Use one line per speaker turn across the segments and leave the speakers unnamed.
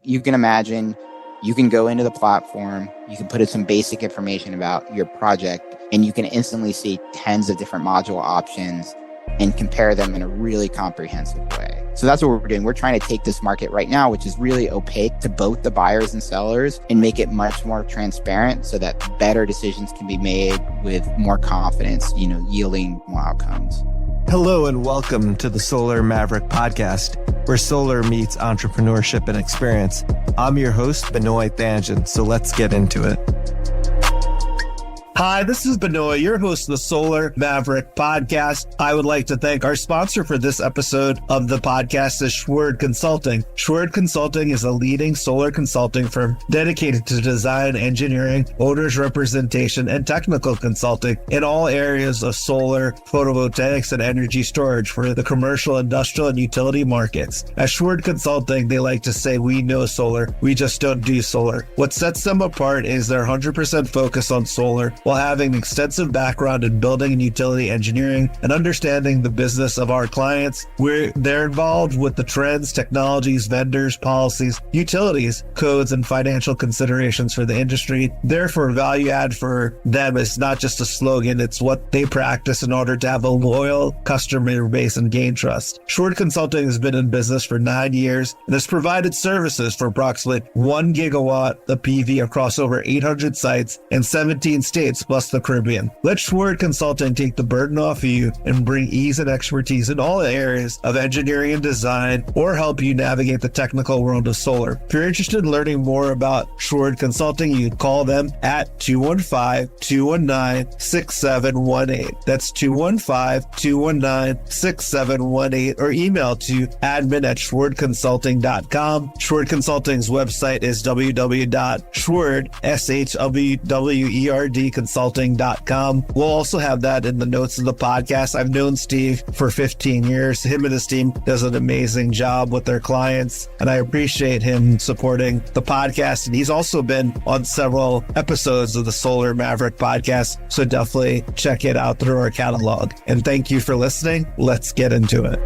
You can imagine you can go into the platform, you can put in some basic information about your project, and you can instantly see tens of different module options and compare them in a really comprehensive way. So that's what we're doing. We're trying to take this market right now, which is really opaque to both the buyers and sellers, and make it much more transparent so that better decisions can be made with more confidence, yielding more outcomes.
Hello and welcome to the Solar Maverick podcast, where solar meets entrepreneurship and experience. I'm your host, Benoy Thanjan, so let's get into it. Hi, this is Benoy, your host of the Solar Maverick podcast. I would like to thank our sponsor for this episode of the podcast is Ridgewood Consulting. Ridgewood Consulting is a leading solar consulting firm dedicated to design, engineering, owners representation, and technical consulting in all areas of solar, photovoltaics, and energy storage for the commercial, industrial, and utility markets. At Ridgewood Consulting, they like to say, we know solar, we just don't do solar. What sets them apart is their 100% focus on solar, while having an extensive background in building and utility engineering and understanding the business of our clients. They're involved with the trends, technologies, vendors, policies, utilities, codes, and financial considerations for the industry. Therefore, value add for them is not just a slogan, it's what they practice in order to have a loyal customer base and gain trust. Ridgewood Consulting has been in business for 9 years and has provided services for approximately 1 gigawatt of PV across over 800 sites in 17 states plus the Caribbean. Let Ridgewood Consulting take the burden off of you and bring ease and expertise in all areas of engineering and design, or help you navigate the technical world of solar. If you're interested in learning more about Ridgewood Consulting, you call them at 215-219-6718. That's 215-219-6718, or email to admin@ridgewoodconsulting.com. Ridgewood Consulting's website is www.ridgewood.consulting.com. We'll also have that in the notes of the podcast. I've known Steve for 15 years. Him and his team does an amazing job with their clients, and I appreciate him supporting the podcast. And he's also been on several episodes of the Solar Maverick podcast, so definitely check it out through our catalog. And thank you for listening. Let's get into it.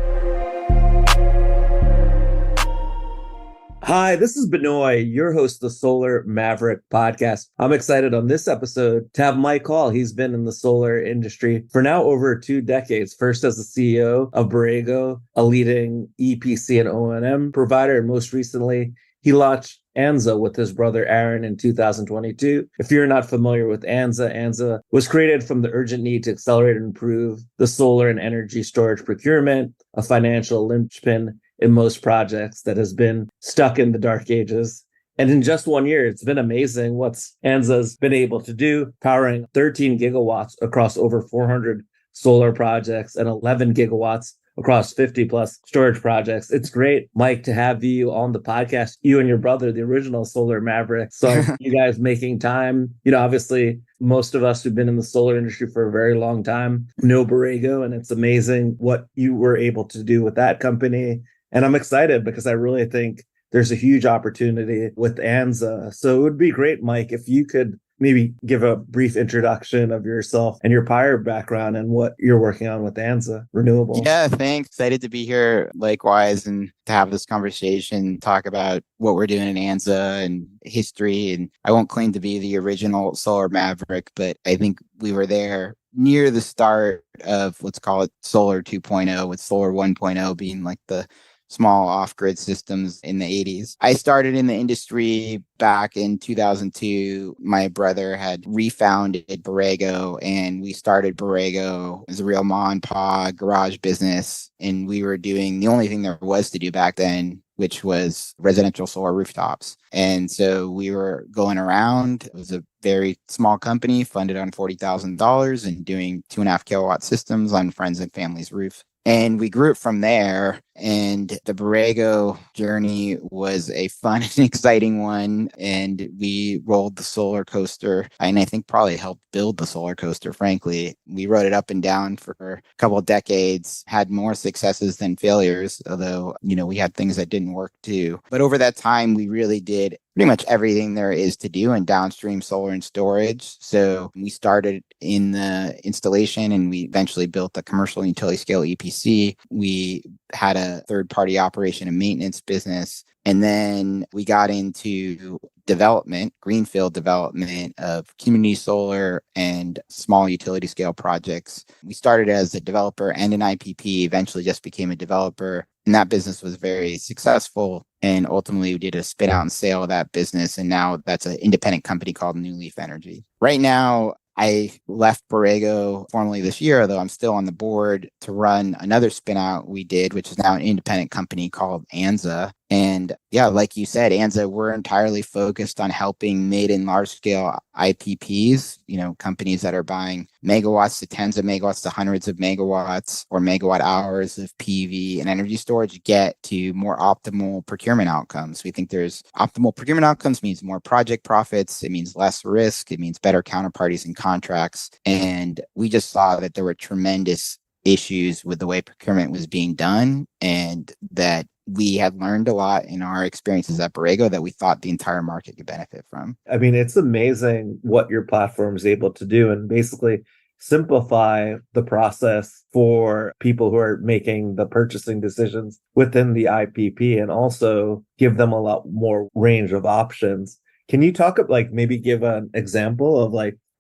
Hi, this is Benoy, your host of the Solar Maverick podcast. I'm excited on this episode to have Mike Hall. He's been in the solar industry for now over 2 decades, first as the CEO of Borrego, a leading EPC and O&M provider, and most recently, he launched Anza with his brother Aaron in 2022. If you're not familiar with Anza, Anza was created from the urgent need to accelerate and improve the solar and energy storage procurement, a financial linchpin in most projects that has been stuck in the dark ages. And in just 1 year, it's been amazing what Anza's been able to do, powering 13 gigawatts across over 400 solar projects and 11 gigawatts across 50 plus storage projects. It's great, Mike, to have you on the podcast, you and your brother, the original Solar Maverick. So you guys making time, obviously most of us who've been in the solar industry for a very long time know Borrego, and it's amazing what you were able to do with that company. And I'm excited because I really think there's a huge opportunity with Anza. So it would be great, Mike, if you could maybe give a brief introduction of yourself and your prior background and what you're working on with Anza Renewables.
Yeah, thanks. Excited to be here likewise and to have this conversation, talk about what we're doing in Anza and history. And I won't claim to be the original Solar Maverick, but I think we were there near the start of, let's call it Solar 2.0, with Solar 1.0 being like the small off-grid systems in the 80s. I started in the industry back in 2002. My brother had refounded Borrego, and we started Borrego as a real ma and pa garage business. And we were doing the only thing there was to do back then, which was residential solar rooftops. And so we were going around. It was a very small company funded on $40,000 and doing 2.5 kilowatt systems on friends and family's roof. And we grew it from there. And the Borrego journey was a fun and exciting one. And we rolled the solar coaster, and I think probably helped build the solar coaster, frankly. We rode it up and down for a couple of decades, had more successes than failures, although, we had things that didn't work too. But over that time, we really did pretty much everything there is to do in downstream solar and storage. So we started in the installation and we eventually built a commercial utility scale EPC. We had a third party operation and maintenance business. And then we got into development, greenfield development of community solar and small utility scale projects. We started as a developer and an IPP, eventually just became a developer. And that business was very successful. And ultimately, we did a spin out and sale of that business. And now that's an independent company called New Leaf Energy. Right now, I left Borrego formally this year, although I'm still on the board to run another spin out we did, which is now an independent company called Anza. And yeah, like you said, Anza, we're entirely focused on helping mid and large scale IPPs, companies that are buying megawatts to tens of megawatts to hundreds of megawatts or megawatt hours of PV and energy storage get to more optimal procurement outcomes. We think there's optimal procurement outcomes means more project profits. It means less risk. It means better counterparties and contracts. And we just saw that there were tremendous issues with the way procurement was being done, and that we had learned a lot in our experiences at Borrego that we thought the entire market could benefit from.
I mean, it's amazing what your platform is able to do and basically simplify the process for people who are making the purchasing decisions within the IPP and also give them a lot more range of options. Can you talk maybe give an example of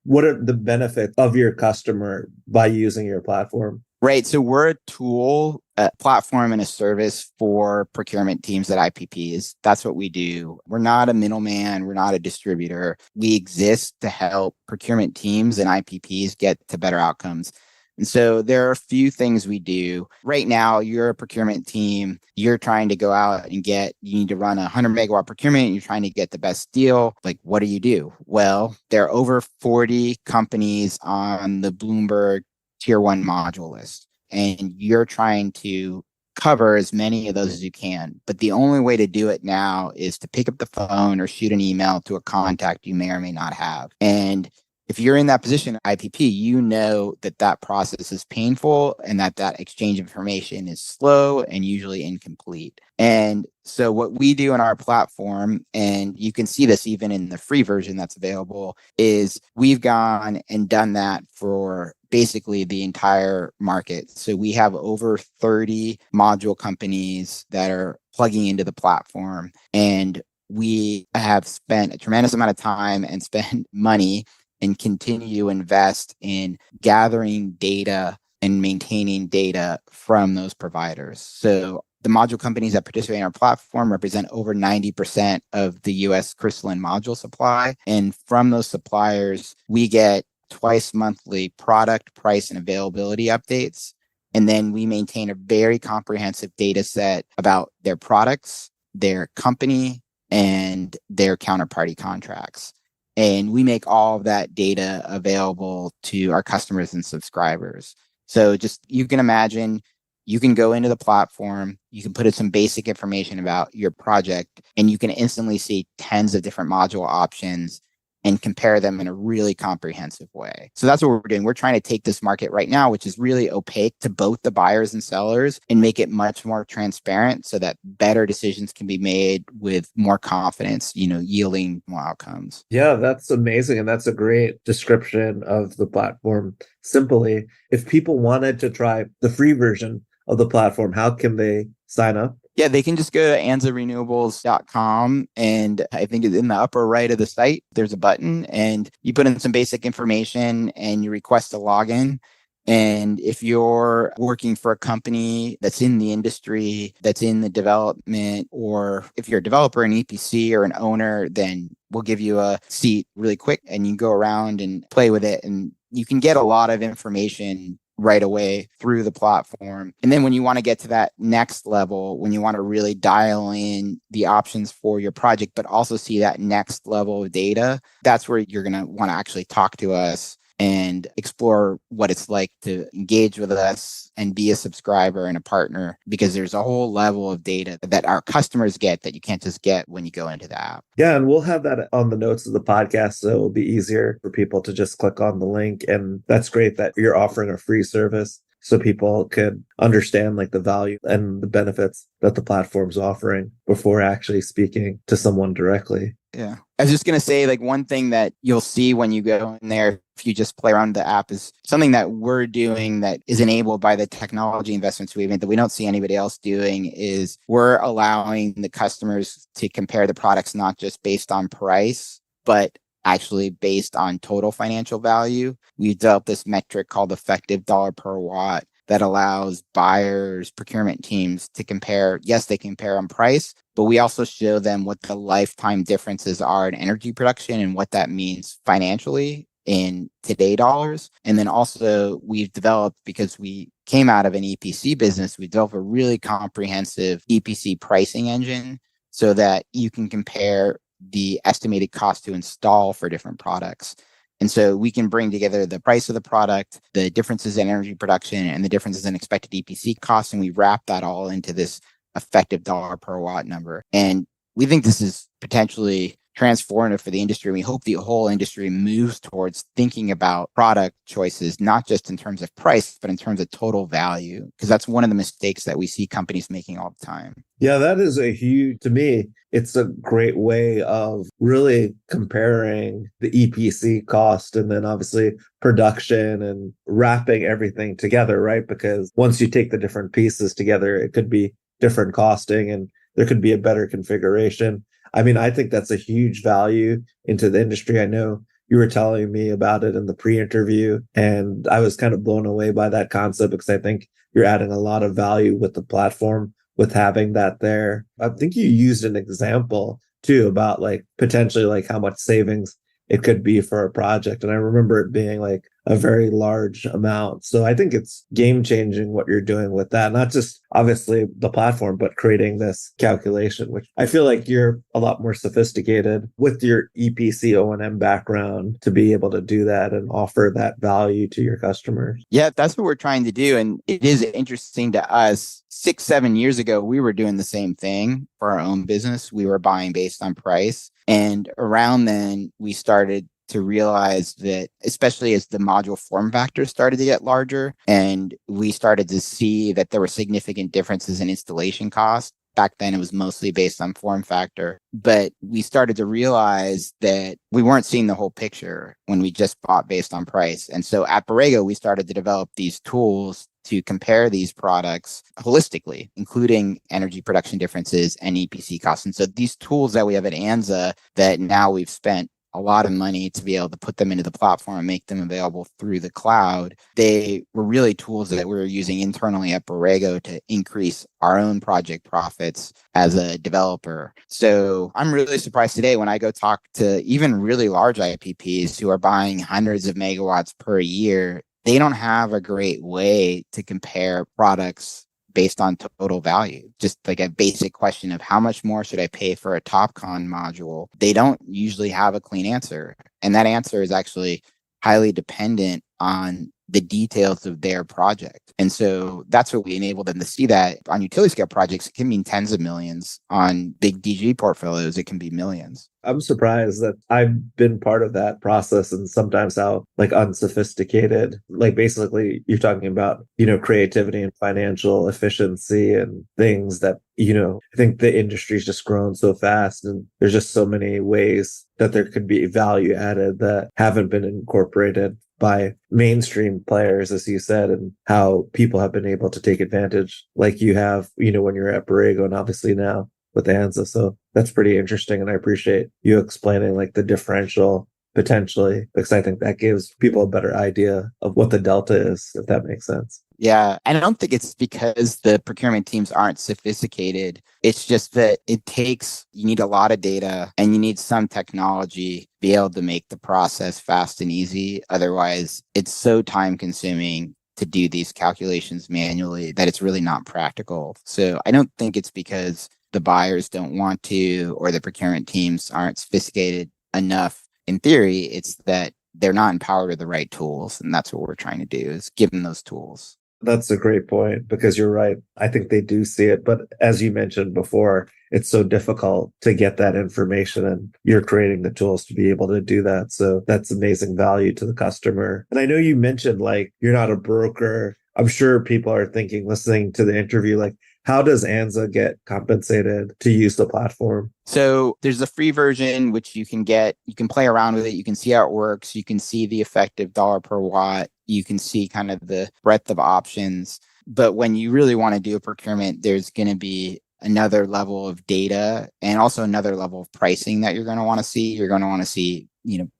what are the benefits of your customer by using your platform?
Right. So we're a tool, a platform, and a service for procurement teams at IPPs. That's what we do. We're not a middleman. We're not a distributor. We exist to help procurement teams and IPPs get to better outcomes. And so there are a few things we do. Right now, you're a procurement team. You're trying to go out and you need to run a 100 megawatt procurement. You're trying to get the best deal. What do you do? Well, there are over 40 companies on the Bloomberg Tier 1 module list, and you're trying to cover as many of those as you can. But the only way to do it now is to pick up the phone or shoot an email to a contact you may or may not have. And if you're in that position, IPP, you know that process is painful and that exchange of information is slow and usually incomplete. And so what we do in our platform, and you can see this even in the free version that's available, is we've gone and done that for basically the entire market. So we have over 30 module companies that are plugging into the platform. And we have spent a tremendous amount of time and spent money and continue to invest in gathering data and maintaining data from those providers. So the module companies that participate in our platform represent over 90% of the US crystalline module supply. And from those suppliers, we get twice monthly product, price, and availability updates. And then we maintain a very comprehensive data set about their products, their company, and their counterparty contracts. And we make all of that data available to our customers and subscribers. So you can imagine, you can go into the platform, you can put in some basic information about your project, and you can instantly see tens of different module options and compare them in a really comprehensive way. So that's what we're doing. We're trying to take this market right now, which is really opaque to both the buyers and sellers, and make it much more transparent so that better decisions can be made with more confidence, yielding more outcomes.
Yeah, that's amazing. And that's a great description of the platform. Simply, if people wanted to try the free version of the platform, how can they sign up?
Yeah, they can just go to anzarenewables.com, and I think in the upper right of the site, there's a button, and you put in some basic information and you request a login. And if you're working for a company that's in the industry, that's in the development, or if you're a developer, an EPC, or an owner, then we'll give you a seat really quick and you go around and play with it. And you can get a lot of information right away through the platform. And then when you want to get to that next level, when you want to really dial in the options for your project, but also see that next level of data, that's where you're going to want to actually talk to us and explore what it's like to engage with us and be a subscriber and a partner, because there's a whole level of data that our customers get that you can't just get when you go into the app.
Yeah, and we'll have that on the notes of the podcast, so it'll be easier for people to just click on the link. And that's great that you're offering a free service. so people can understand like the value and the benefits that the platform's offering before actually speaking to someone directly.
Yeah. I was just going to say, like, one thing that you'll see when you go in there, if you just play around the app, is something that we're doing that is enabled by the technology investments we've made that we don't see anybody else doing, is we're allowing the customers to compare the products not just based on price, but actually based on total financial value. We've developed this metric called effective dollar per watt that allows buyers, procurement teams to compare. Yes, they compare on price, but we also show them what the lifetime differences are in energy production and what that means financially in today dollars. And then also we've developed, because we came out of an EPC business, we developed a really comprehensive EPC pricing engine so that you can compare the estimated cost to install for different products. And so we can bring together the price of the product, the differences in energy production, and the differences in expected EPC costs. And we wrap that all into this effective dollar per watt number. And we think this is potentially transformative for the industry. We hope the whole industry moves towards thinking about product choices, not just in terms of price, but in terms of total value, because that's one of the mistakes that we see companies making all the time.
Yeah, that is to me, it's a great way of really comparing the EPC cost and then obviously production and wrapping everything together, right? Because once you take the different pieces together, it could be different costing and there could be a better configuration. I mean, I think that's a huge value into the industry. I know you were telling me about it in the pre-interview, and I was kind of blown away by that concept because I think you're adding a lot of value with the platform with having that there. I think you used an example too about like potentially like how much savings it could be for a project. And I remember it being like a very large amount. So I think it's game changing what you're doing with that, not just obviously the platform, but creating this calculation, which I feel like you're a lot more sophisticated with your EPC O&M background to be able to do that and offer that value to your customers.
Yeah, that's what we're trying to do. And it is interesting to us. 6-7 years ago, we were doing the same thing for our own business. We were buying based on price. And around then, we started to realize that, especially as the module form factors started to get larger, and we started to see that there were significant differences in installation costs. Back then, it was mostly based on form factor. But we started to realize that we weren't seeing the whole picture when we just bought based on price. And so at Borrego, we started to develop these tools to compare these products holistically, including energy production differences and EPC costs. And so these tools that we have at Anza, that now we've spent a lot of money to be able to put them into the platform and make them available through the cloud, they were really tools that we were using internally at Borrego to increase our own project profits as a developer. So I'm really surprised today when I go talk to even really large IPPs who are buying hundreds of megawatts per year. They don't have a great way to compare products based on total value. Just like a basic question of how much more should I pay for a TopCon module? They don't usually have a clean answer. And that answer is actually highly dependent on the details of their project. And so that's what we enable them to see. That on utility scale projects, it can mean tens of millions. On big DG portfolios, it can be millions.
I'm surprised that I've been part of that process and sometimes how like unsophisticated, like basically you're talking about, creativity and financial efficiency and things that, I think the industry's just grown so fast and there's just so many ways that there could be value added that haven't been incorporated by mainstream players, as you said, and how people have been able to take advantage like you have, when you're at Borrego and obviously now with Anza. So that's pretty interesting. And I appreciate you explaining like the differential potentially, because I think that gives people a better idea of what the delta is, if that makes sense.
Yeah. And I don't think it's because the procurement teams aren't sophisticated. It's just that you need a lot of data and you need some technology to be able to make the process fast and easy. Otherwise, it's so time consuming to do these calculations manually that it's really not practical. So I don't think it's because the buyers don't want to or the procurement teams aren't sophisticated enough. In theory, it's that they're not empowered with the right tools. And that's what we're trying to do, is give them those tools.
That's a great point, because you're right. I think they do see it. But as you mentioned before, it's so difficult to get that information, and you're creating the tools to be able to do that. So that's amazing value to the customer. And I know you mentioned like you're not a broker I'm sure people are thinking, listening to the interview, like, how does Anza get compensated to use the platform?
So there's a free version, which you can get. You can play around with it. You can see how it works. You can see the effective dollar per watt. You can see kind of the breadth of options. But when you really want to do a procurement, there's going to be another level of data and also another level of pricing that you're going to want to see. You're going to want to see,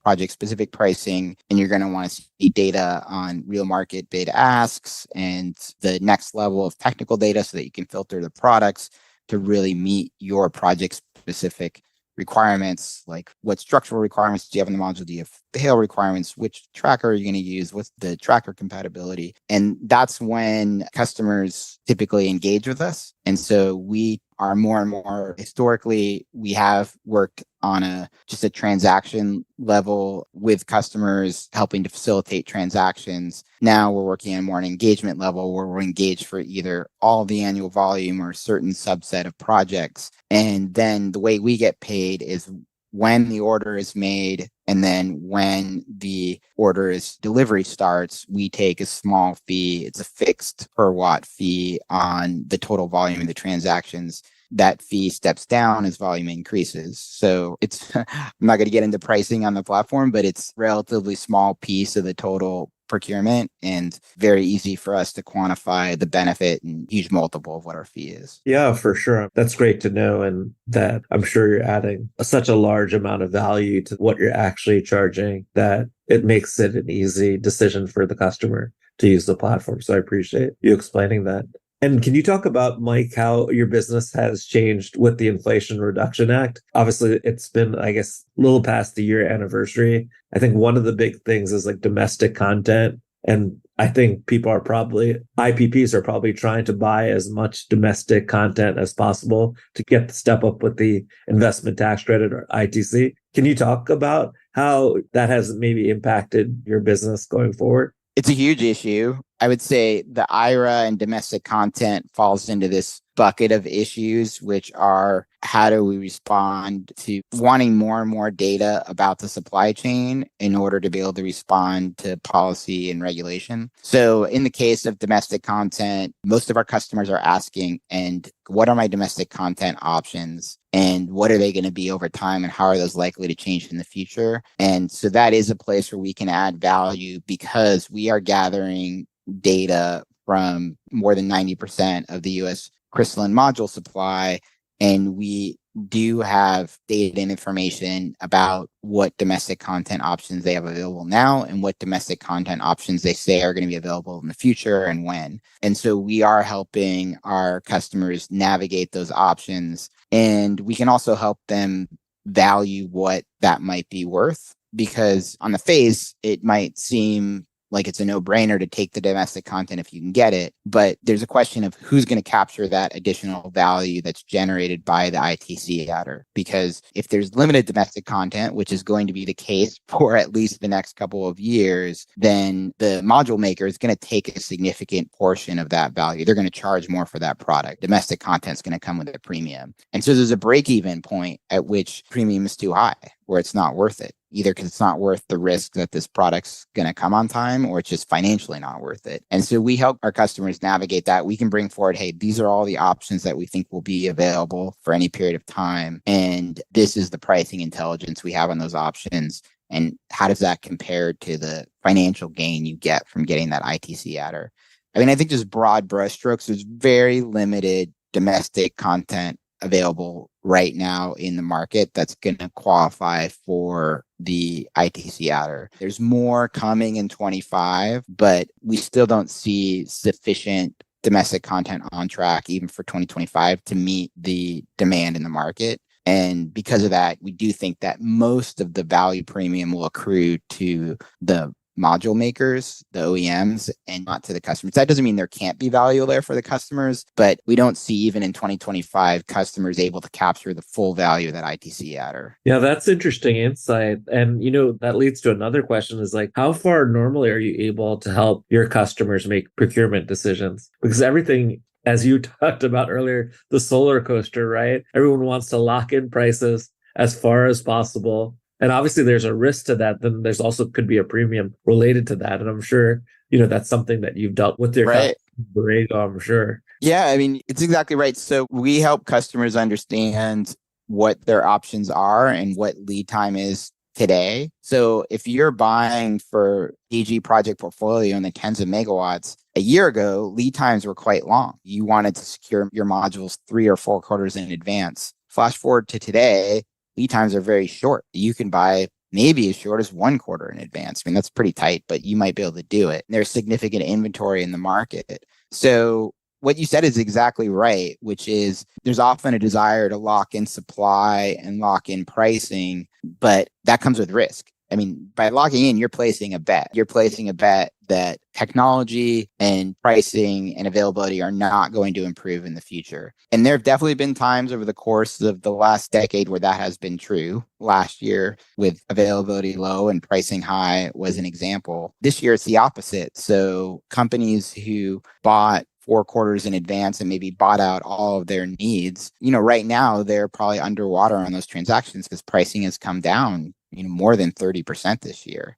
project specific pricing, and you're going to want to see data on real market bid asks and the next level of technical data so that you can filter the products to really meet your project specific requirements, like what structural requirements do you have in the module? Do you have the hail requirements? Which tracker are you going to use? What's the tracker compatibility? And that's when customers typically engage with us. And so we are more and more, historically, we have worked on just a transaction level with customers, helping to facilitate transactions. Now we're working on more an engagement level where we're engaged for either all the annual volume or a certain subset of projects. And then the way we get paid is when the order is made, and then when the order's delivery starts, we take a small fee. It's a fixed per watt fee on the total volume of the transactions. That fee steps down as volume increases. So it's, I'm not going to get into pricing on the platform, but it's a relatively small piece of the total procurement and very easy for us to quantify the benefit and huge multiple of what our fee is.
Yeah, for sure. That's great to know. And that I'm sure you're adding such a large amount of value to what you're actually charging that it makes it an easy decision for the customer to use the platform. So I appreciate you explaining that. And can you talk about, Mike, how your business has changed with the Inflation Reduction Act? Obviously, it's been, I guess, a little past the year anniversary. I think one of the big things is like domestic content. And I think IPPs are probably trying to buy as much domestic content as possible to get the step up with the investment tax credit, or ITC. Can you talk about how that has maybe impacted your business going forward?
It's a huge issue. I would say the IRA and domestic content falls into this bucket of issues, which are how do we respond to wanting more and more data about the supply chain in order to be able to respond to policy and regulation. So in the case of domestic content, most of our customers are asking, and what are my domestic content options? And what are they going to be over time? And how are those likely to change in the future? And so that is a place where we can add value because we are gathering data from more than 90% of the US crystalline module supply. And we do have data and information about what domestic content options they have available now and what domestic content options they say are going to be available in the future and when. And so we are helping our customers navigate those options. And we can also help them value what that might be worth, because on the face, it might seem like it's a no-brainer to take the domestic content if you can get it. But there's a question of who's going to capture that additional value that's generated by the ITC adder. Because if there's limited domestic content, which is going to be the case for at least the next couple of years, then the module maker is going to take a significant portion of that value. They're going to charge more for that product. Domestic content is going to come with a premium. And so there's a break-even point at which premium is too high, where it's not worth it, either because it's not worth the risk that this product's going to come on time, or it's just financially not worth it. And so we help our customers navigate that. We can bring forward, hey, these are all the options that we think will be available for any period of time. And this is the pricing intelligence we have on those options. And how does that compare to the financial gain you get from getting that ITC adder? I mean, I think just broad brushstrokes, there's very limited domestic content available right now in the market that's going to qualify for the ITC adder. There's more coming in 25, but we still don't see sufficient domestic content on track even for 2025 to meet the demand in the market. And because of that, we do think that most of the value premium will accrue to the module makers, the OEMs, and not to the customers. That doesn't mean there can't be value there for the customers, but we don't see even in 2025 customers able to capture the full value of that ITC adder.
Yeah, that's interesting insight. And, that leads to another question is like, how far normally are you able to help your customers make procurement decisions? Because everything, as you talked about earlier, the solar coaster, right? Everyone wants to lock in prices as far as possible. And obviously there's a risk to that. Then there's also could be a premium related to that. And I'm sure, that's something that you've dealt with your
Right.
customers, I'm sure.
Yeah, I mean, it's exactly right. So we help customers understand what their options are and what lead time is today. So if you're buying for DG project portfolio in the tens of megawatts, a year ago, lead times were quite long. You wanted to secure your modules 3 or 4 quarters in advance. Flash forward to today, lead times are very short. You can buy maybe as short as 1 quarter in advance. I mean, that's pretty tight, but you might be able to do it. There's significant inventory in the market. So what you said is exactly right, which is there's often a desire to lock in supply and lock in pricing, but that comes with risk. I mean, by locking in, you're placing a bet. You're placing a bet that technology and pricing and availability are not going to improve in the future. And there have definitely been times over the course of the last decade where that has been true. Last year, with availability low and pricing high, was an example. This year, it's the opposite. So companies who bought 4 quarters in advance and maybe bought out all of their needs, right now they're probably underwater on those transactions because pricing has come down, more than 30% this year.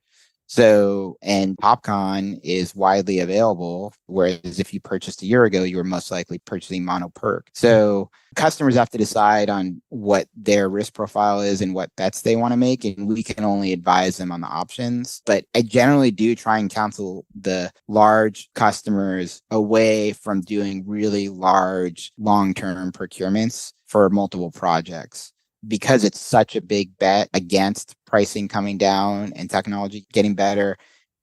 So, and TopCon is widely available, whereas if you purchased a year ago, you were most likely purchasing mono perk. So customers have to decide on what their risk profile is and what bets they want to make, and we can only advise them on the options. But I generally do try and counsel the large customers away from doing really large long-term procurements for multiple projects, because it's such a big bet against pricing coming down and technology getting better.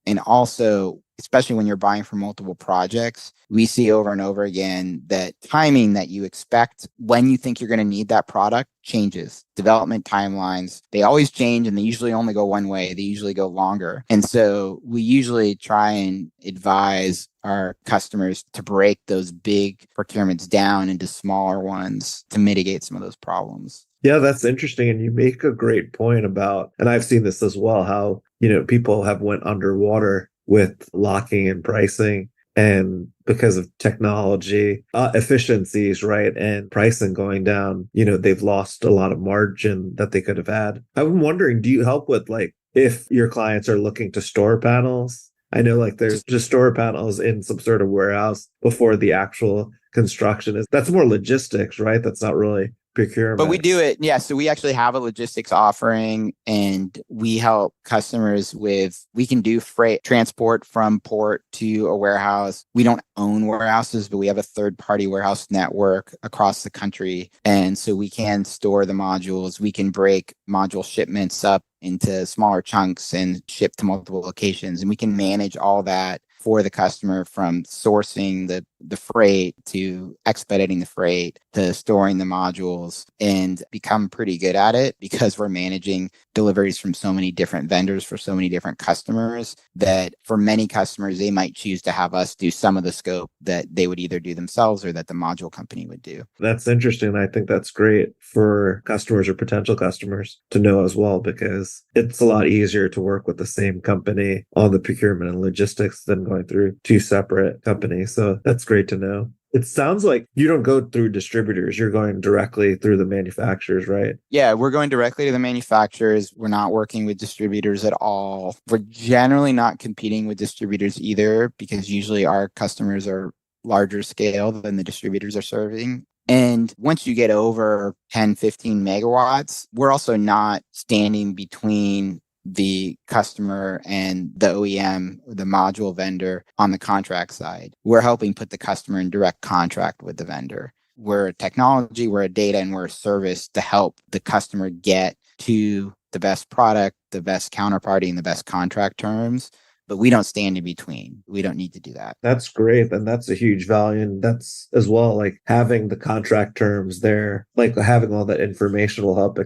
And also, especially when you're buying for multiple projects, we see over and over again that timing that you expect when you think you're going to need that product changes. Development timelines, they always change, and they usually only go one way. They usually go longer. And so we usually try and advise our customers to break those big procurements down into smaller ones to mitigate some of those problems.
Yeah, that's interesting. And you make a great point about, and I've seen this as well, how, people have went underwater with locking in pricing, and because of technology, efficiencies, right, and pricing going down, they've lost a lot of margin that they could have had. I'm wondering, do you help with if your clients are looking to store panels? I know there's just store panels in some sort of warehouse before the actual construction is. That's more logistics, right? That's not really procurement.
But we do it. Yeah. So we actually have a logistics offering, and we help customers we can do freight transport from port to a warehouse. We don't own warehouses, but we have a third-party warehouse network across the country. And so we can store the modules. We can break module shipments up into smaller chunks and ship to multiple locations. And we can manage all that for the customer, from sourcing the freight to expediting the freight to storing the modules, and become pretty good at it because we're managing deliveries from so many different vendors for so many different customers that for many customers, they might choose to have us do some of the scope that they would either do themselves or that the module company would do.
That's interesting. I think that's great for customers or potential customers to know as well, because it's a lot easier to work with the same company on the procurement and logistics than going through two separate companies. So that's great to know. It sounds like you don't go through distributors. You're going directly through the manufacturers, right?
Yeah, we're going directly to the manufacturers. We're not working with distributors at all. We're generally not competing with distributors either, because usually our customers are larger scale than the distributors are serving. And once you get over 10, 15 megawatts, we're also not standing between the customer and the OEM, the module vendor on the contract side. We're helping put the customer in direct contract with the vendor. We're a technology, we're a data, and we're a service to help the customer get to the best product, the best counterparty, and the best contract terms. But we don't stand in between. We don't need to do that.
That's great. And that's a huge value. And that's as well, having the contract terms there, having all that information will help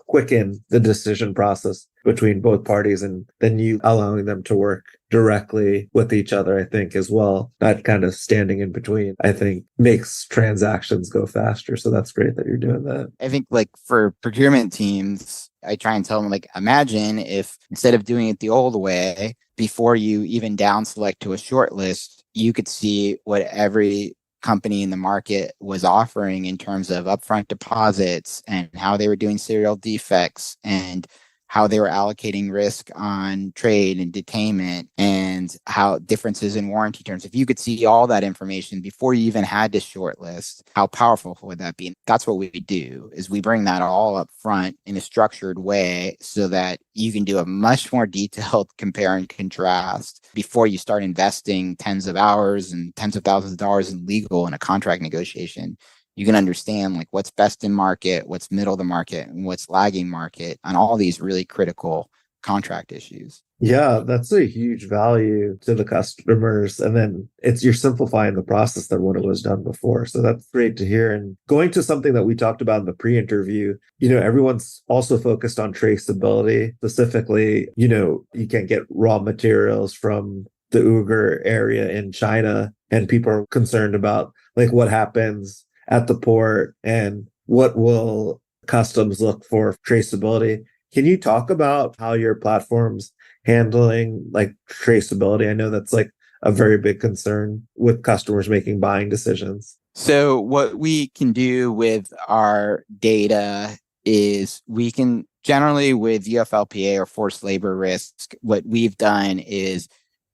quicken the decision process between both parties, and then you allowing them to work directly with each other, I think, as well. That kind of standing in between, I think, makes transactions go faster. So that's great that you're doing that.
I think for procurement teams, I try and tell them, imagine if instead of doing it the old way, before you even down select to a short list, you could see what every company in the market was offering in terms of upfront deposits and how they were doing serial defects and how they were allocating risk on trade and detainment, and how differences in warranty terms. If you could see all that information before you even had to shortlist, how powerful would that be? That's what we do, is we bring that all up front in a structured way so that you can do a much more detailed compare and contrast before you start investing tens of hours and tens of thousands of dollars in legal and a contract negotiation. You can understand like what's best in market, what's middle of the market, and what's lagging market on all these really critical contract issues.
Yeah, that's a huge value to the customers. And then you're simplifying the process than what it was done before. So that's great to hear. And going to something that we talked about in the pre-interview, everyone's also focused on traceability. Specifically, you can't get raw materials from the Uyghur area in China, and people are concerned about like what happens at the port and what will customs look for traceability. Can you talk about how your platform's handling like traceability? I know that's like a very big concern with customers making buying decisions.
So what we can do with our data is we can generally with UFLPA or forced labor risk, what we've done is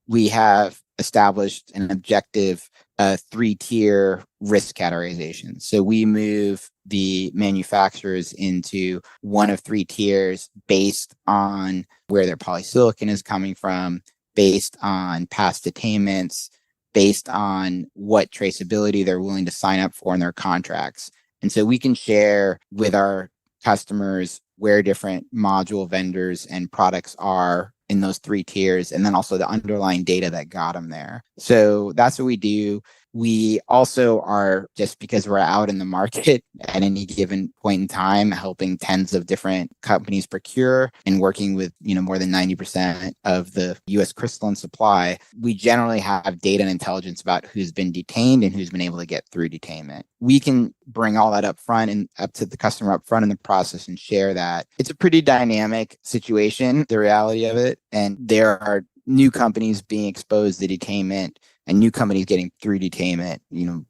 we have established an objective 3-tier risk categorization. So we move the manufacturers into one of 3 tiers based on where their polysilicon is coming from, based on past attainments, based on what traceability they're willing to sign up for in their contracts. And so we can share with our customers where different module vendors and products are in those 3 tiers, and then also the underlying data that got them there. So that's what we do. We also are, just because we're out in the market at any given point in time, helping tens of different companies procure and working with, more than 90% of the US crystalline supply, we generally have data and intelligence about who's been detained and who's been able to get through detainment. We can bring all that up front and up to the customer up front in the process and share that. It's a pretty dynamic situation, the reality of it. And there are new companies being exposed to detainment and new companies getting through detainment,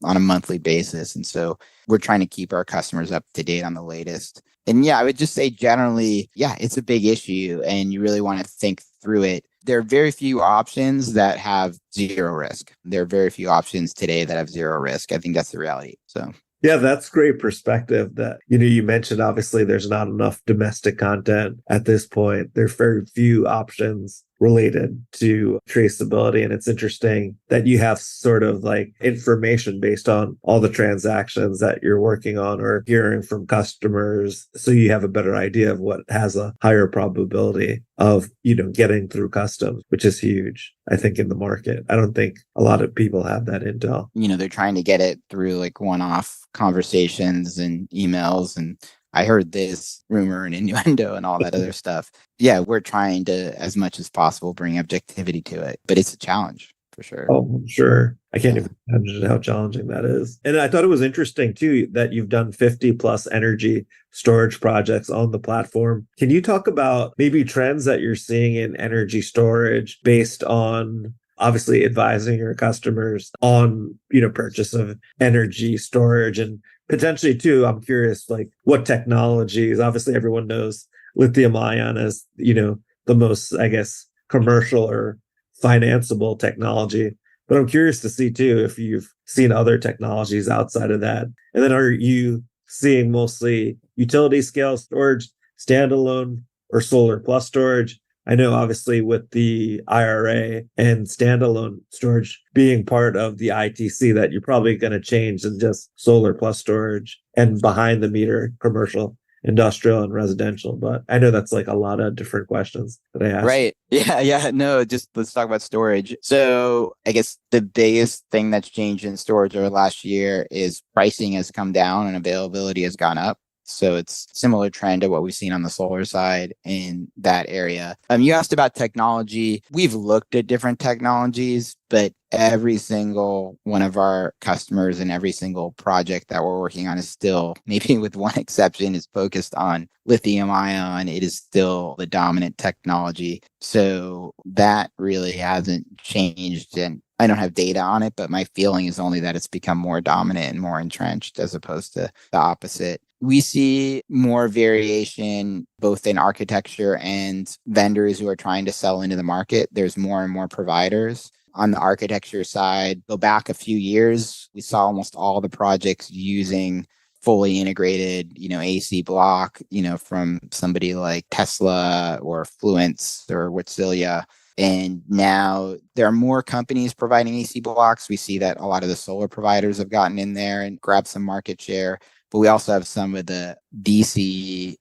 on a monthly basis. And so we're trying to keep our customers up to date on the latest. And I would just say generally, it's a big issue and you really want to think through it. There are very few options that have zero risk. There are very few options today that have zero risk. I think that's the reality. So
yeah, that's great perspective that, you mentioned, obviously, there's not enough domestic content at this point. There's very few options related to traceability. And it's interesting that you have sort of like information based on all the transactions that you're working on or hearing from customers. So you have a better idea of what has a higher probability of, getting through customs, which is huge, I think, in the market. I don't think a lot of people have that intel.
They're trying to get it through like one-off conversations and emails and I heard this rumor and innuendo and all that other stuff. Yeah, we're trying to, as much as possible, bring objectivity to it, but it's a challenge for sure.
Oh, I'm sure. I can't even imagine how challenging that is. And I thought it was interesting too, that you've done 50 plus energy storage projects on the platform. Can you talk about maybe trends that you're seeing in energy storage based on obviously advising your customers on, purchase of energy storage, and potentially too, I'm curious, like what technologies, obviously everyone knows lithium ion as, the most, I guess, commercial or financeable technology. But I'm curious to see too, if you've seen other technologies outside of that. And then are you seeing mostly utility scale storage, standalone, or solar plus storage? I know obviously with the IRA and standalone storage being part of the ITC that you're probably going to change than just solar plus storage and behind the meter commercial, industrial, and residential. But I know that's like a lot of different questions that I asked.
Right. Yeah. No, just let's talk about storage. So I guess the biggest thing that's changed in storage over the last year is pricing has come down and availability has gone up. So it's similar trend to what we've seen on the solar side in that area. You asked about technology. We've looked at different technologies, but every single one of our customers and every single project that we're working on is still, maybe with one exception, is focused on lithium ion. It is still the dominant technology. So that really hasn't changed. And I don't have data on it, but my feeling is only that it's become more dominant and more entrenched as opposed to the opposite. We see more variation both in architecture and vendors who are trying to sell into the market. There's more and more providers. On the architecture side, go back a few years, we saw almost all the projects using fully integrated, AC block, from somebody like Tesla or Fluence or Wärtsilä. And now there are more companies providing AC blocks. We see that a lot of the solar providers have gotten in there and grabbed some market share. But we also have some of the the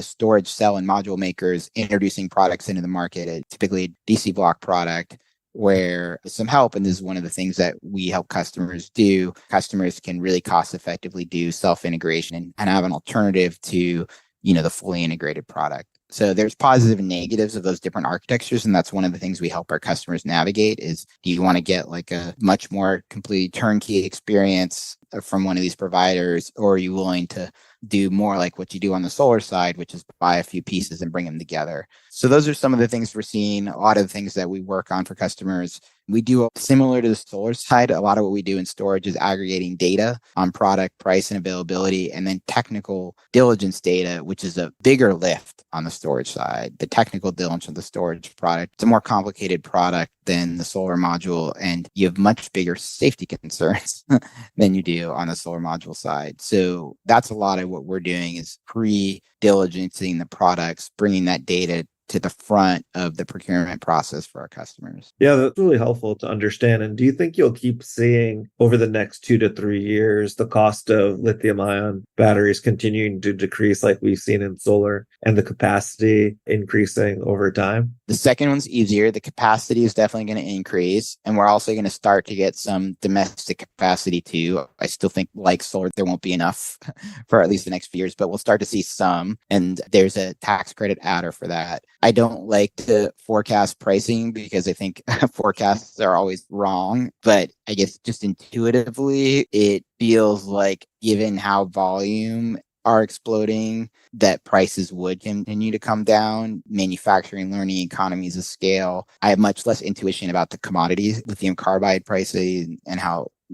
storage cell and module makers introducing products into the market, typically a DC block product, where with some help, and this is one of the things that we help customers do, customers can really cost effectively do self-integration and have an alternative to, the fully integrated product. So there's positive and negatives of those different architectures. And that's one of the things we help our customers navigate is, do you want to get like a much more complete turnkey experience from one of these providers, or are you willing to do more like what you do on the solar side, which is buy a few pieces and bring them together? So those are some of the things we're seeing. A lot of the things that we work on for customers. We do similar to the solar side. A lot of what we do in storage is aggregating data on product price and availability, and then technical diligence data, which is a bigger lift on the storage side. The technical diligence of the storage product, it's a more complicated product than the solar module, and you have much bigger safety concerns than you do on the solar module side. So that's a lot of what we're doing is pre-diligencing the products, bringing that data to the front of the procurement process for our customers.
Yeah, that's really helpful to understand. And do you think you'll keep seeing over the next 2 to 3 years the cost of lithium ion batteries continuing to decrease like we've seen in solar and the capacity increasing over time?
The second one's easier. The capacity is definitely going to increase. And we're also going to start to get some domestic capacity too. I still think like solar, there won't be enough for at least the next few years, but we'll start to see some. And there's a tax credit adder for that. I don't like to forecast pricing because I think forecasts are always wrong. But I guess just intuitively, it feels like given how volume are exploding, that prices would continue to come down. Manufacturing, learning economies of scale. I have much less intuition about the commodities, lithium carbide pricing, and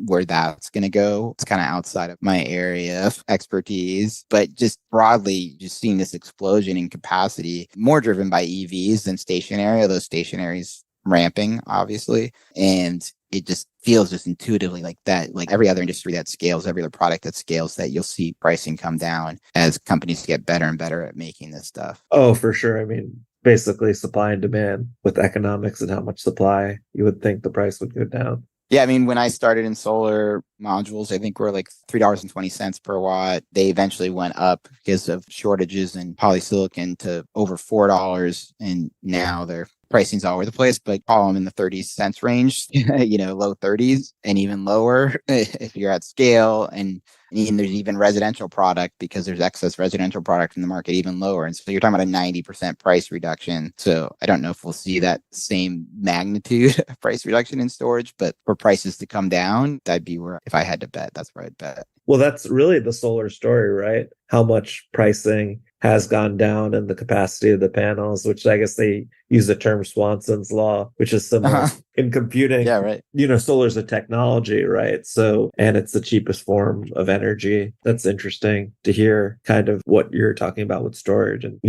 where that's going to go. It's kind of outside of my area of expertise, but just broadly, just seeing this explosion in capacity, more driven by EVs than stationary, although stationary's ramping, obviously. And it just feels just intuitively like that, like every other industry that scales, every other product that scales, that you'll see pricing come down as companies get better and better at making this stuff.
Oh, for sure. I mean, basically supply and demand with economics and how much supply, you would think the price would go down.
Yeah, I mean, when I started in solar modules, I think we're like $3.20 per watt. They eventually went up because of shortages in polysilicon to over $4. And now their pricing's all over the place, but call them in the 30 cents range, low 30s and even lower if you're at scale. And there's even residential product, because there's excess residential product in the market, even lower. And so you're talking about a 90% price reduction. So I don't know if we'll see that same magnitude of price reduction in storage, but for prices to come down, that'd be where, if I had to bet, that's where I'd bet.
Well, that's really the solar story, right? How much pricing has gone down and the capacity of the panels, which I guess they use the term Swanson's law, which is similar in computing.
Yeah, right.
Solar's a technology, right? So, and it's the cheapest form of energy. That's interesting to hear kind of what you're talking about with storage. And,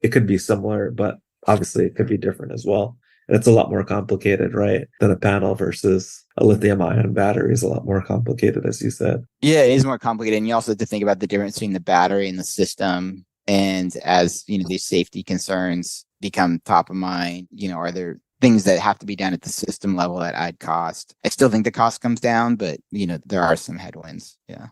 it could be similar, but obviously it could be different as well. And it's a lot more complicated, right, than a panel versus a lithium ion battery is a lot more complicated, as you said.
Yeah, it is more complicated. And you also have to think about the difference between the battery and the system. And as, these safety concerns become top of mind, are there things that have to be done at the system level that add cost? I still think the cost comes down, but, there are some headwinds. Yeah.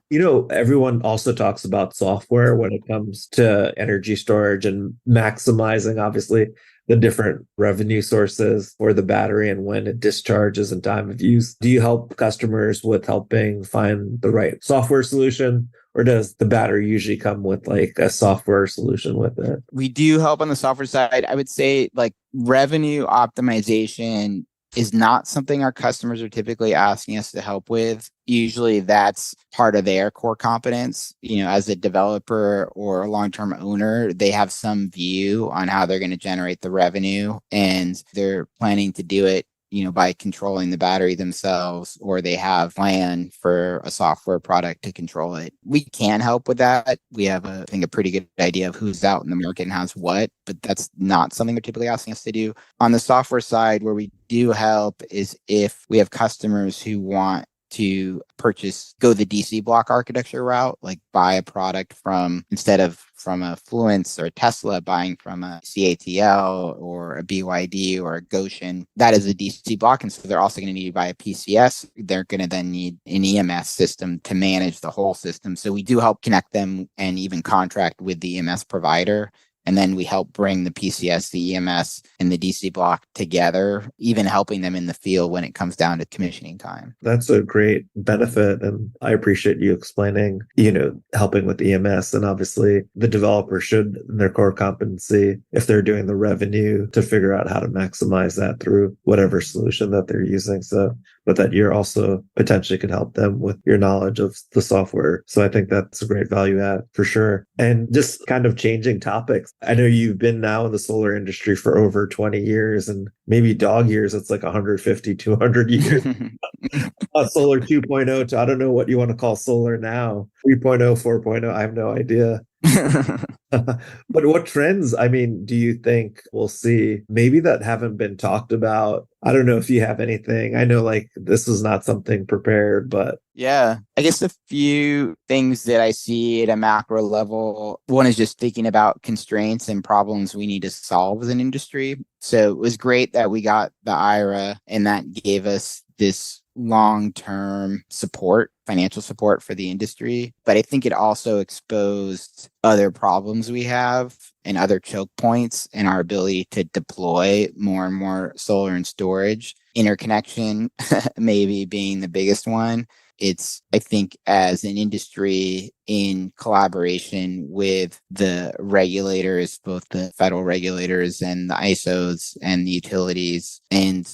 Everyone also talks about software when it comes to energy storage and maximizing, obviously, the different revenue sources for the battery and when it discharges and time of use. Do you help customers with helping find the right software solution, or does the battery usually come with like a software solution with it?
We do help on the software side. I would say like revenue optimization is not something our customers are typically asking us to help with. Usually that's part of their core competence. As a developer or a long-term owner, they have some view on how they're going to generate the revenue, and they're planning to do it by controlling the battery themselves, or they have plan for a software product to control it. We can help with that. We have, I think, a pretty good idea of who's out in the market and has what, but that's not something they're typically asking us to do. On the software side, where we do help is if we have customers who want to go the DC block architecture route, like buy a product instead of from a Fluence or a Tesla, buying from a CATL or a BYD or a Goshen. That is a DC block. And so they're also going to need to buy a PCS. They're going to then need an EMS system to manage the whole system. So we do help connect them and even contract with the EMS provider. And then we help bring the PCS, the EMS, and the DC block together, even helping them in the field when it comes down to commissioning time.
That's a great benefit. And I appreciate you explaining, helping with EMS. And obviously the developer should, in their core competency, if they're doing the revenue, to figure out how to maximize that through whatever solution that they're using. So, but that you're also potentially could help them with your knowledge of the software. So I think that's a great value add for sure. And just kind of changing topics. I know you've been now in the solar industry for over 20 years, and maybe dog years, it's like 150, 200 years. Solar 2.0 to, I don't know what you want to call solar now, 3.0, 4.0, I have no idea. But what trends, do you think we'll see maybe that haven't been talked about? I don't know if you have anything. I know this is not something prepared, but
yeah, I guess a few things that I see at a macro level. One is just thinking about constraints and problems we need to solve as an industry. So it was great that we got the IRA, and that gave us this long-term support, financial support for the industry. But I think it also exposed other problems we have and other choke points in our ability to deploy more and more solar and storage. Interconnection maybe being the biggest one. It's, I think, as an industry in collaboration with the regulators, both the federal regulators and the ISOs and the utilities and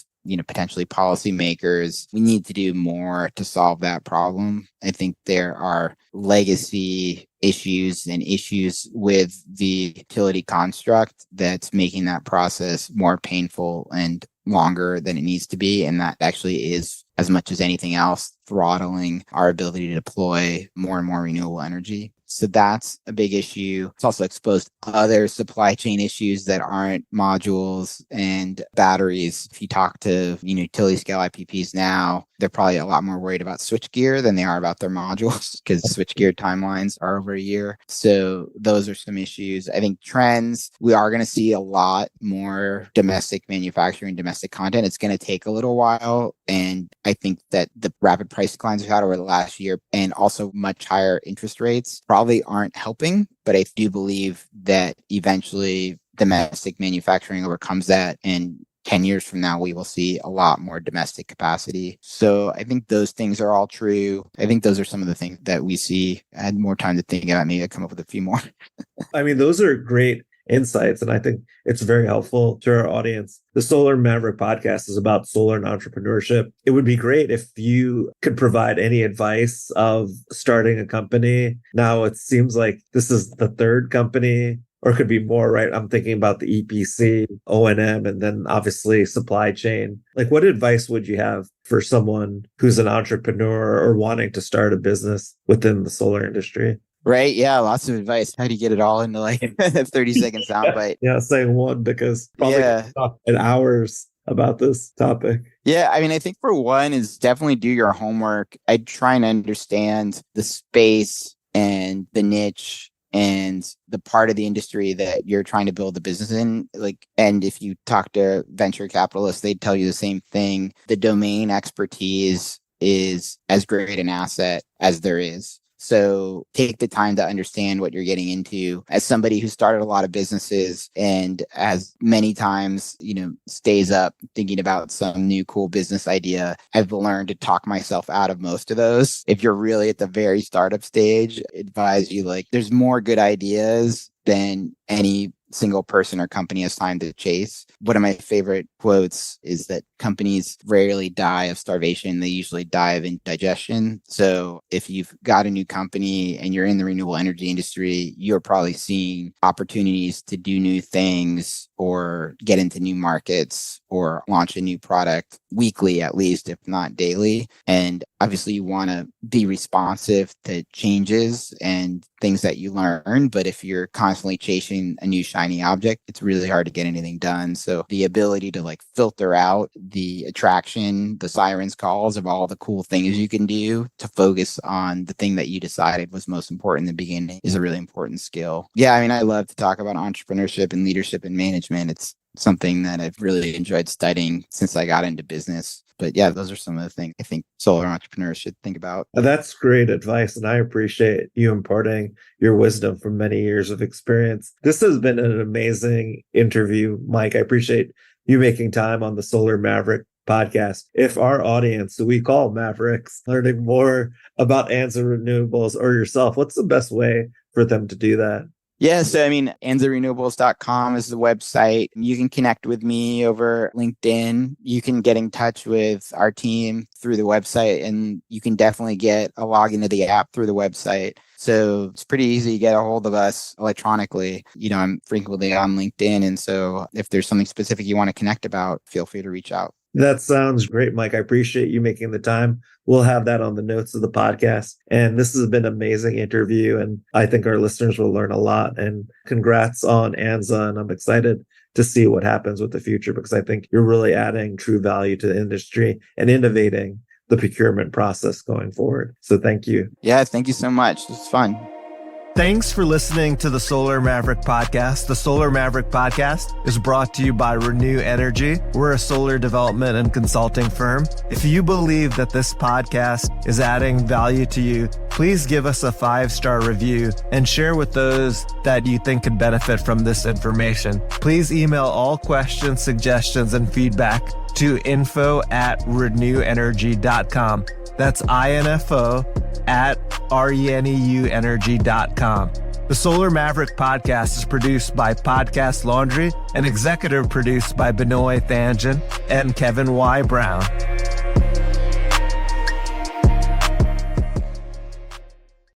potentially policymakers, we need to do more to solve that problem. I think there are legacy issues and issues with the utility construct that's making that process more painful and longer than it needs to be. And that actually is, as much as anything else, throttling our ability to deploy more and more renewable energy. So that's a big issue. It's also exposed other supply chain issues that aren't modules and batteries. If you talk to utility scale IPPs now, they're probably a lot more worried about switchgear than they are about their modules, because switchgear timelines are over a year. So those are some issues. I think trends, we are going to see a lot more domestic manufacturing, domestic content. It's going to take a little while. And I think that the rapid price declines we've had over the last year, and also much higher interest rates, probably aren't helping. But I do believe that eventually domestic manufacturing overcomes that, and 10 years from now, we will see a lot more domestic capacity. So I think those things are all true. I think those are some of the things that we see. I had more time to think about. Maybe I come up with a few more.
Those are great insights, and I think it's very helpful to our audience. The Solar Maverick podcast is about solar and entrepreneurship. It would be great if you could provide any advice of starting a company. Now it seems like this is the third company, or it could be more, right? I'm thinking about the EPC, O&M, and then obviously supply chain. What advice would you have for someone who's an entrepreneur or wanting to start a business within the solar industry?
Right. Yeah. Lots of advice. How do you get it all into a 30-second soundbite?
Yeah. Saying one, because probably talk in hours about this topic.
Yeah. I think for one is definitely do your homework. I'd try and understand the space and the niche and the part of the industry that you're trying to build a business in. And if you talk to venture capitalists, they'd tell you the same thing. The domain expertise is as great an asset as there is. So take the time to understand what you're getting into. As somebody who started a lot of businesses and has many times, stays up thinking about some new cool business idea, I've learned to talk myself out of most of those. If you're really at the very startup stage, I advise you, there's more good ideas than any single person or company has time to chase. One of my favorite quotes is that companies rarely die of starvation. They usually die of indigestion. So if you've got a new company and you're in the renewable energy industry, you're probably seeing opportunities to do new things or get into new markets or launch a new product weekly, at least, if not daily. And obviously you want to be responsive to changes and things that you learn. But if you're constantly chasing a new shiny object, it's really hard to get anything done. So the ability to like filter out the attraction, the sirens calls of all the cool things you can do to focus on the thing that you decided was most important in the beginning is a really important skill. Yeah, I mean, I love to talk about entrepreneurship and leadership and management. It's something that I've really enjoyed studying since I got into business. But yeah, those are some of the things I think solar entrepreneurs should think about.
That's great advice. And I appreciate you imparting your wisdom from many years of experience. This has been an amazing interview, Mike. I appreciate you making time on the Solar Maverick podcast. If our audience, who we call Mavericks, learning more about Anza Renewables or yourself, what's the best way for them to do that?
Yeah, so I mean, anzarenewables.com is the website. You can connect with me over LinkedIn. You can get in touch with our team through the website, and you can definitely get a login to the app through the website. So it's pretty easy to get a hold of us electronically. You know, I'm frequently on LinkedIn, and so if there's something specific you want to connect about, feel free to reach out.
That sounds great, Mike. I appreciate you making the time. We'll have that on the notes of the podcast. And this has been an amazing interview. And I think our listeners will learn a lot. And congrats on Anza. And I'm excited to see what happens with the future, because I think you're really adding true value to the industry and innovating the procurement process going forward. So thank you.
Yeah, thank you so much. This is fun.
Thanks for listening to the Solar Maverick Podcast. The Solar Maverick Podcast is brought to you by Reneu Energy. We're a solar development and consulting firm. If you believe that this podcast is adding value to you, please give us a 5-star review and share with those that you think could benefit from this information. Please email all questions, suggestions, and feedback to info@reneuenergy.com. That's info@reneuenergy.com. The Solar Maverick Podcast is produced by Podcast Laundry and executive produced by Benoy Thanjan and Kevin Y. Brown.